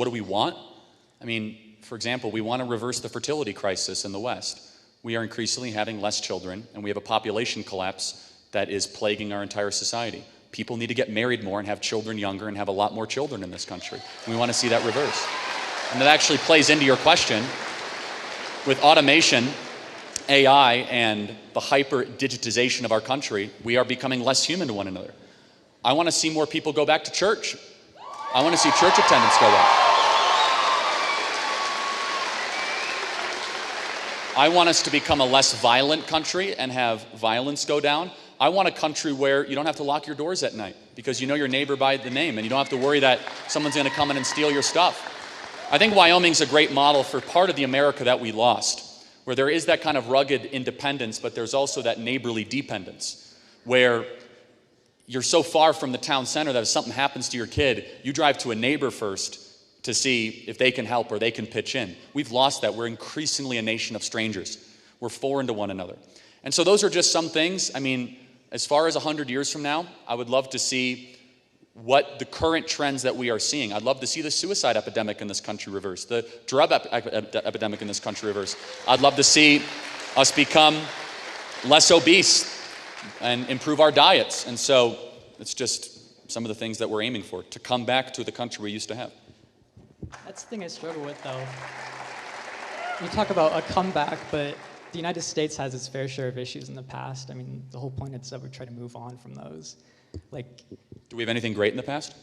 What do we want? I mean, for example, we want to reverse the fertility crisis in the West. We are increasingly having less children, and we have a population collapse that is plaguing our entire society. People need to get married more and have children younger and have a lot more children in this country. We want to see that reverse. And that actually plays into your question. With automation, AI, and the hyper-digitization of our country, we are becoming less human to one another. I want to see more people go back to church. I want to see church attendance go up. I want us to become a less violent country and have violence go down. I want a country where you don't have to lock your doors at night because you know your neighbor by the name and you don't have to worry that someone's going to come in and steal your stuff. I think Wyoming's a great model for part of the America that we lost, where there is that kind of rugged independence, but there's also that neighborly dependence, where you're so far from the town center that if something happens to your kid, you drive to a neighbor first to see if they can help or they can pitch in. We've lost that. We're increasingly a nation of strangers. We're foreign to one another. And so those are just some things. I mean, as far as 100 years from now, I would love to see what the current trends that we are seeing. I'd love to see the suicide epidemic in this country reverse, the drug epidemic in this country reverse. I'd love to see us become less obese and improve our diets. And so it's just some of the things that we're aiming for, to come back to the country we used to have. That's the thing I struggle with, though. You talk about a comeback, but the United States has its fair share of issues in the past. I mean, the whole point is that we try to move on from those. Like, do we have anything great in the past?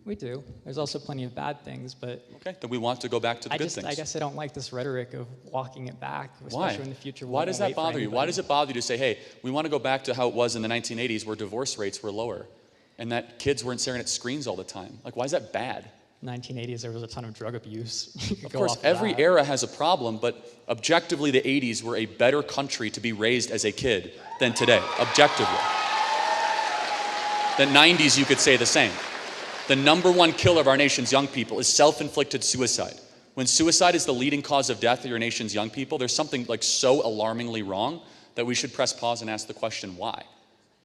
We do. There's also plenty of bad things, but... Okay, then we want to go back to the good things. I guess I don't like this rhetoric of walking it back, especially Why? in the future. Why does that bother you? Why does it bother you to say, hey, we want to go back to how it was in the 1980s where divorce rates were lower and that kids weren't staring at screens all the time? Like, why is that bad? 1980s, there was a ton of drug abuse. Of course, every era has a problem, but objectively, the 80s were a better country to be raised as a kid than today, objectively. The 90s, you could say the same. The number one killer of our nation's young people is self-inflicted suicide. When suicide is the leading cause of death of your nation's young people, there's something like so alarmingly wrong that we should press pause and ask the question, why?